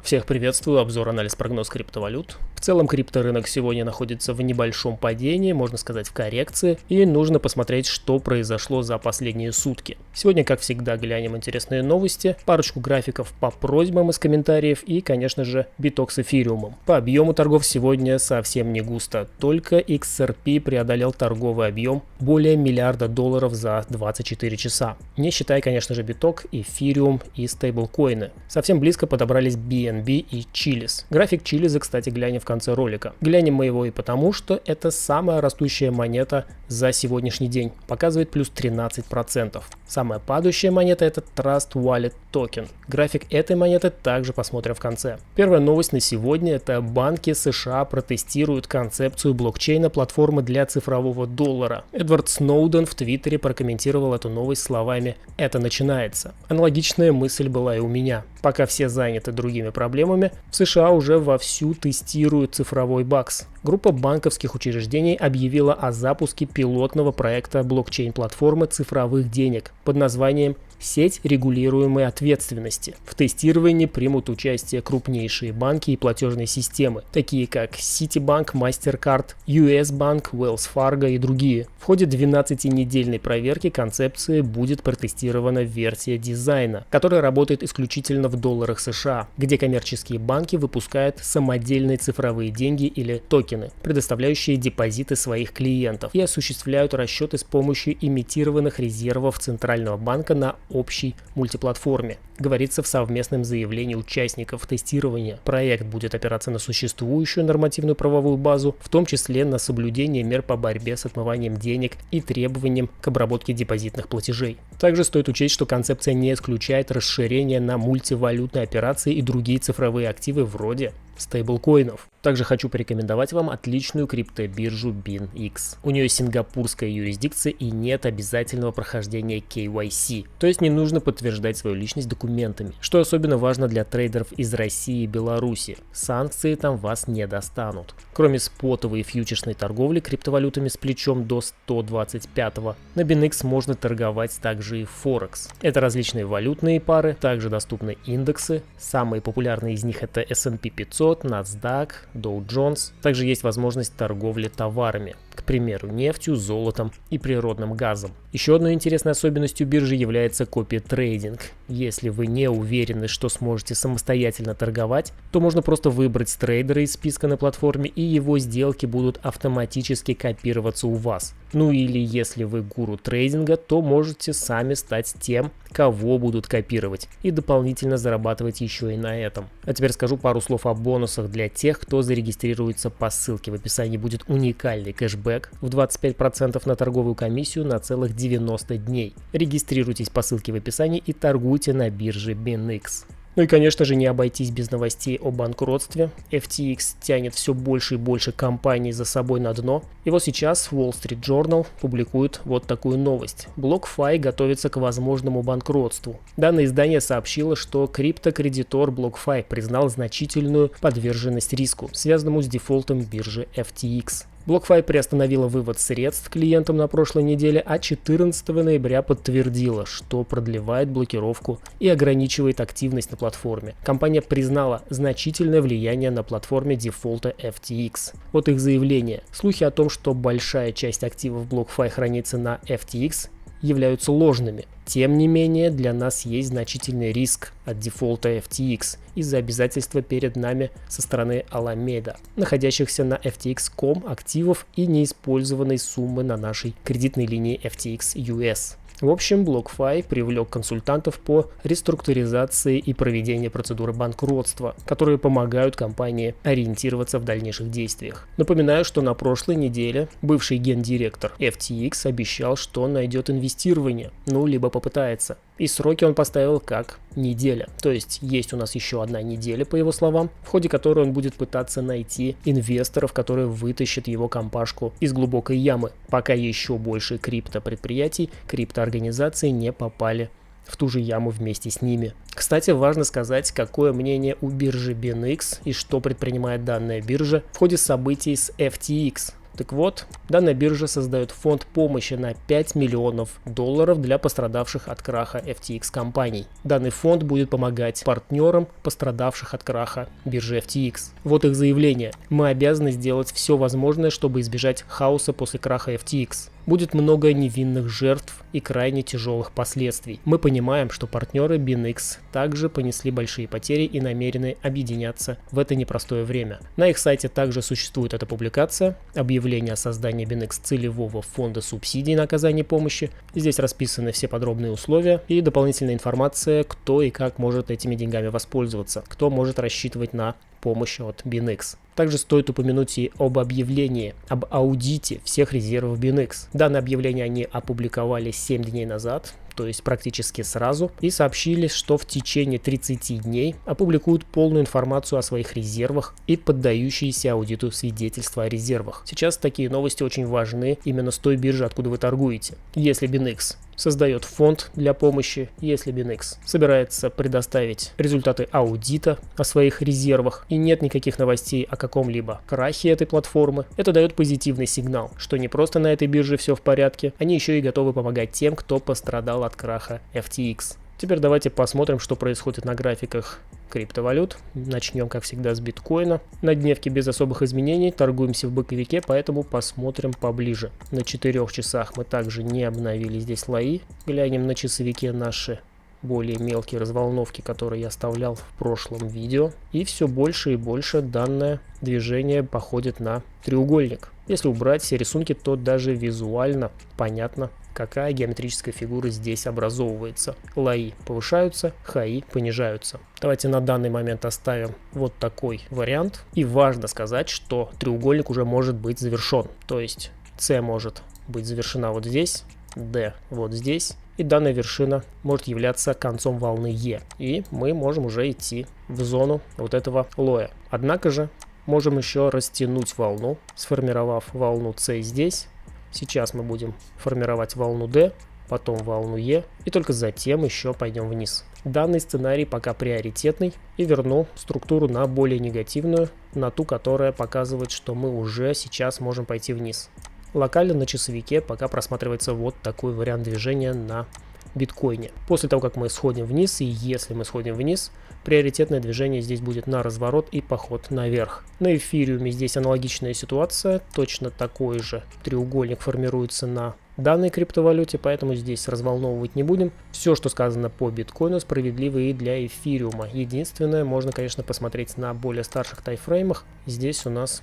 Всех приветствую, обзор, анализ, прогноз криптовалют. В целом крипторынок сегодня находится в небольшом падении, можно сказать в коррекции, и нужно посмотреть, что произошло за последние сутки. Сегодня, как всегда, глянем интересные новости, парочку графиков по просьбам из комментариев и, конечно же, биток с эфириумом. По объему торгов сегодня совсем не густо, только XRP преодолел торговый объем более $1 миллиарда за 24 часа. Не считая, конечно же, биток, эфириум и стейблкоины. Совсем близко подобрались BNB и Chiliz. График Chiliz, кстати, глянем в конце ролика. Глянем мы его и потому, что это самая растущая монета за сегодняшний день. Показывает плюс 13%. Самая падающая монета — это Trust Wallet Token. График этой монеты также посмотрим в конце. Первая новость на сегодня — это банки США протестируют концепцию блокчейна платформы для цифрового доллара. Эдвард Сноуден в Твиттере прокомментировал эту новость словами «Это начинается». Аналогичная мысль была и у меня. Пока все заняты другими проблемами, в США уже вовсю тестируют цифровой бакс. Группа банковских учреждений объявила о запуске пилотного проекта блокчейн-платформы цифровых денег под названием «Сеть регулируемой ответственности». В тестировании примут участие крупнейшие банки и платежные системы, такие как Citibank, MasterCard, US Bank, Wells Fargo и другие. В ходе 12-недельной проверки концепции будет протестирована версия дизайна, которая работает исключительно в долларах США, где коммерческие банки выпускают самодельные цифровые деньги или токены, предоставляющие депозиты своих клиентов, и осуществляют расчеты с помощью имитированных резервов Центрального банка на общей мультиплатформе. Говорится в совместном заявлении участников тестирования. Проект будет опираться на существующую нормативную правовую базу, в том числе на соблюдение мер по борьбе с отмыванием денег и требованиям к обработке депозитных платежей. Также стоит учесть, что концепция не исключает расширение на мультивалютные операции и другие цифровые активы вроде стейблкоинов. Также хочу порекомендовать вам отличную криптобиржу BinX. У нее сингапурская юрисдикция и нет обязательного прохождения KYC, то есть не нужно подтверждать свою личность документами, что особенно важно для трейдеров из России и Беларуси. Санкции там вас не достанут. Кроме спотовой и фьючерсной торговли криптовалютами с плечом до 125-го, на BinX можно торговать также и Форекс. Это различные валютные пары, также доступны индексы. Самые популярные из них это S&P 500, NASDAQ, Dow Jones. Также есть возможность торговли товарами, к примеру, нефтью, золотом и природным газом. Еще одной интересной особенностью биржи является копи-трейдинг. Если вы не уверены, что сможете самостоятельно торговать, то можно просто выбрать трейдера из списка на платформе, и его сделки будут автоматически копироваться у вас. Ну или если вы гуру трейдинга, то можете сами стать тем, кого будут копировать, и дополнительно зарабатывать еще и на этом. А теперь скажу пару слов о бонусах для тех, кто зарегистрируется по ссылке. В описании будет уникальный кэшбэк в 25% на торговую комиссию на целых 90 дней. Регистрируйтесь по ссылке в описании и торгуйте на бирже BinX. Ну и, конечно же, не обойтись без новостей о банкротстве. FTX тянет все больше и больше компаний за собой на дно. И вот сейчас Wall Street Journal публикует вот такую новость. BlockFi готовится к возможному банкротству. Данное издание сообщило, что криптокредитор BlockFi признал значительную подверженность риску, связанному с дефолтом биржи FTX. BlockFi приостановила вывод средств клиентам на прошлой неделе, а 14 ноября подтвердила, что продлевает блокировку и ограничивает активность на платформе. Компания признала значительное влияние на платформе дефолта FTX. Вот их заявление. Слухи о том, что большая часть активов BlockFi хранится на FTX, являются ложными. Тем не менее, для нас есть значительный риск от дефолта FTX из-за обязательства перед нами со стороны Alameda, находящихся на FTX.com активов и неиспользованной суммы на нашей кредитной линии FTX US. В общем, BlockFi привлек консультантов по реструктуризации и проведению процедуры банкротства, которые помогают компании ориентироваться в дальнейших действиях. Напоминаю, что на прошлой неделе бывший гендиректор FTX обещал, что найдет инвестирование, либо попытается. И сроки он поставил как неделя. То есть есть у нас еще одна неделя, по его словам, в ходе которой он будет пытаться найти инвесторов, которые вытащат его компашку из глубокой ямы, пока еще больше криптопредприятий, криптоорганизаций не попали в ту же яму вместе с ними. Кстати, важно сказать, какое мнение у биржи BinX и что предпринимает данная биржа в ходе событий с FTX. Так вот, данная биржа создает фонд помощи на $5 миллионов для пострадавших от краха FTX компаний. Данный фонд будет помогать партнерам, пострадавших от краха биржи FTX. Вот их заявление. Мы обязаны сделать все возможное, чтобы избежать хаоса после краха FTX. Будет много невинных жертв и крайне тяжелых последствий. Мы понимаем, что партнеры BinX также понесли большие потери и намерены объединяться в это непростое время. На их сайте также существует эта публикация, объявление о создании BinX целевого фонда субсидий на оказание помощи. Здесь расписаны все подробные условия и дополнительная информация, кто и как может этими деньгами воспользоваться, кто может рассчитывать на помощь от BinX. Также стоит упомянуть и об объявлении, об аудите всех резервов BinX. Данное объявление они опубликовали 7 дней назад, то есть практически сразу, и сообщили, что в течение 30 дней опубликуют полную информацию о своих резервах и поддающиеся аудиту свидетельства о резервах. Сейчас такие новости очень важны именно с той биржи, откуда вы торгуете. Если BinX создает фонд для помощи, если BinX собирается предоставить результаты аудита о своих резервах и нет никаких новостей о каком-либо крахе этой платформы, это дает позитивный сигнал, что не просто на этой бирже все в порядке, они еще и готовы помогать тем, кто пострадал от краха FTX. Теперь давайте посмотрим, что происходит на графиках криптовалют. Начнем, как всегда, с биткоина. На дневке без особых изменений, торгуемся в боковике, поэтому посмотрим поближе. На 4 часах мы также не обновили здесь слои. Глянем на часовике наши более мелкие разволновки, которые я оставлял в прошлом видео. И все больше и больше данное движение походит на треугольник. Если убрать все рисунки, то даже визуально понятно, какая геометрическая фигура здесь образовывается. Лои повышаются, хаи понижаются. Давайте на данный момент оставим вот такой вариант. И важно сказать, что треугольник уже может быть завершен. То есть C может быть завершена вот здесь, D вот здесь. И данная вершина может являться концом волны E. И мы можем уже идти в зону вот этого лоя. Однако же можем еще растянуть волну, сформировав волну C здесь. Сейчас мы будем формировать волну D, потом волну E, и только затем еще пойдем вниз. Данный сценарий пока приоритетный, и верну структуру на более негативную, на ту, которая показывает, что мы уже сейчас можем пойти вниз. Локально на часовике пока просматривается вот такой вариант движения на биткоине. После того, как мы сходим вниз, и если мы сходим вниз, приоритетное движение здесь будет на разворот и поход наверх. На эфириуме здесь аналогичная ситуация, точно такой же треугольник формируется на данной криптовалюте, поэтому здесь разволновывать не будем. Все, что сказано по биткоину, справедливо и для эфириума. Единственное, можно, конечно, посмотреть на более старших таймфреймах. Здесь у нас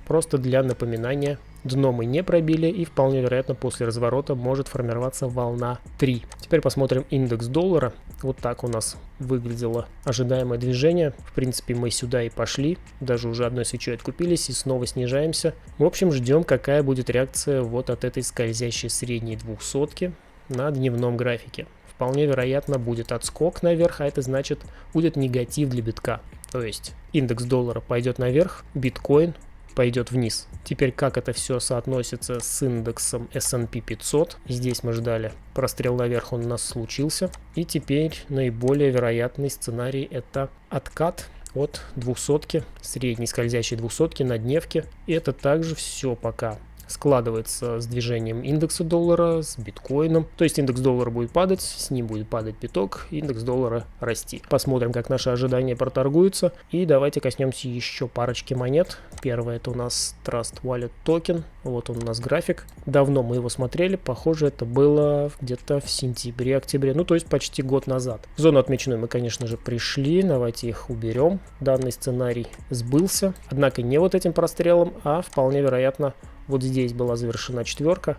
просто для напоминания, дно мы не пробили, и вполне вероятно после разворота может формироваться волна 3. Теперь посмотрим индекс доллара. Вот так у нас выглядело ожидаемое движение. В принципе, мы сюда и пошли, даже уже одной свечой откупились и снова снижаемся. В общем, ждем, какая будет реакция вот от этой скользящей средней 200-ки на дневном графике. Вполне вероятно будет отскок наверх, а это значит будет негатив для битка. То есть индекс доллара пойдет наверх, биткоин пойдет вниз. Теперь как это все соотносится с индексом S&P 500. Здесь мы ждали прострел наверх, он у нас случился. И теперь наиболее вероятный сценарий — это откат от 200-ки, средней скользящей 200-ки на дневке. И это также все пока складывается с движением индекса доллара, с биткоином. То есть индекс доллара будет падать, с ним будет падать биток, индекс доллара расти. Посмотрим, как наши ожидания проторгуются. И давайте коснемся еще парочки монет. Первое — это у нас Trust Wallet токен. Вот он у нас график. Давно мы его смотрели. Похоже, это было где-то в сентябре-октябре. Ну, то есть почти год назад. В зону отмеченную мы, конечно же, пришли. Давайте их уберем. Данный сценарий сбылся. Однако не вот этим прострелом, а вполне вероятно вот здесь была завершена четверка,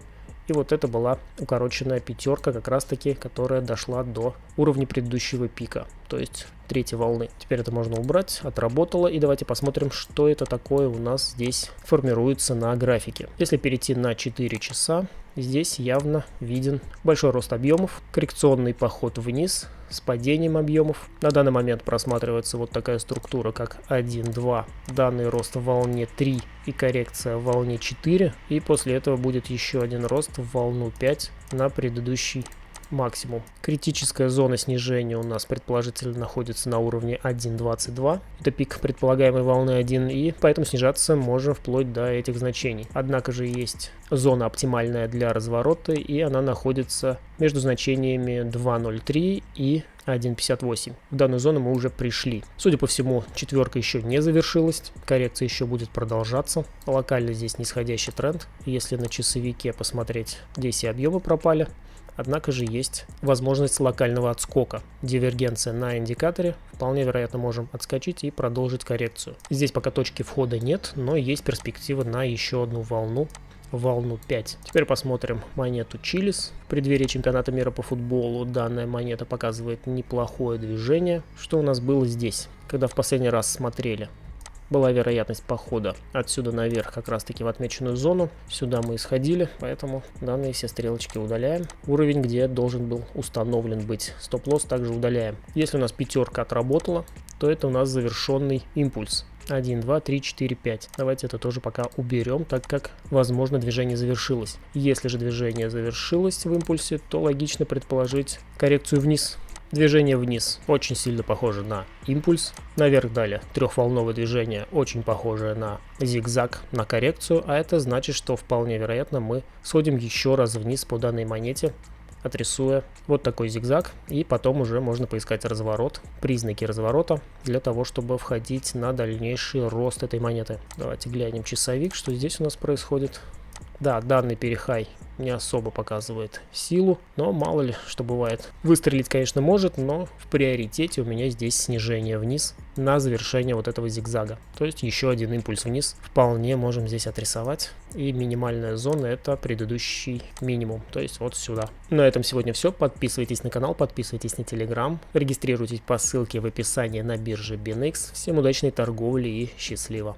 и вот это была укороченная пятерка, как раз таки, которая дошла до уровня предыдущего пика, то есть третьей волны. Теперь это можно убрать, отработало, и давайте посмотрим, что это такое у нас здесь формируется на графике. Если перейти на 4 часа, здесь явно виден большой рост объемов, коррекционный поход вниз с падением объемов. На данный момент просматривается вот такая структура, как 1-2, данный рост в волне 3 и коррекция в волне 4, и после этого будет еще один рост в волну 5 на предыдущей максимум. Критическая зона снижения у нас предположительно находится на уровне 1.22. Это пик предполагаемой волны 1, и поэтому снижаться можно вплоть до этих значений. Однако же есть зона оптимальная для разворота, и она находится между значениями 2.03 и 1.58. В данную зону мы уже пришли. Судя по всему, четверка еще не завершилась, коррекция еще будет продолжаться. Локально здесь нисходящий тренд. Если на часовике посмотреть, здесь и объемы пропали. Однако же есть возможность локального отскока. Дивергенция на индикаторе. Вполне вероятно можем отскочить и продолжить коррекцию. Здесь пока точки входа нет, но есть перспектива на еще одну волну 5. Теперь посмотрим монету Чилис. В преддверии чемпионата мира по футболу данная монета показывает неплохое движение. Что у нас было здесь, когда в последний раз смотрели? Была вероятность похода отсюда наверх, как раз таки в отмеченную зону. Сюда мы исходили, поэтому данные все стрелочки удаляем. Уровень, где должен был установлен быть стоп-лосс, также удаляем. Если у нас пятерка отработала, то это у нас завершенный импульс. 1, 2, 3, 4, 5. Давайте это тоже пока уберем, так как, возможно, движение завершилось. Если же движение завершилось в импульсе, то логично предположить коррекцию вниз. Движение вниз очень сильно похоже на импульс. Наверх далее трехволновое движение, очень похожее на зигзаг, на коррекцию. А это значит, что вполне вероятно мы сходим еще раз вниз по данной монете, отрисуя вот такой зигзаг, и потом уже можно поискать разворот, признаки разворота, для того, чтобы входить на дальнейший рост этой монеты. Давайте глянем часовик, что здесь у нас происходит. Да, данный перехай не особо показывает силу, но мало ли что бывает. Выстрелить, конечно, может, но в приоритете у меня здесь снижение вниз на завершение вот этого зигзага. То есть еще один импульс вниз вполне можем здесь отрисовать. И минимальная зона — это предыдущий минимум, то есть вот сюда. На этом сегодня все. Подписывайтесь на канал, подписывайтесь на Telegram, регистрируйтесь по ссылке в описании на бирже BinX. Всем удачной торговли и счастливо!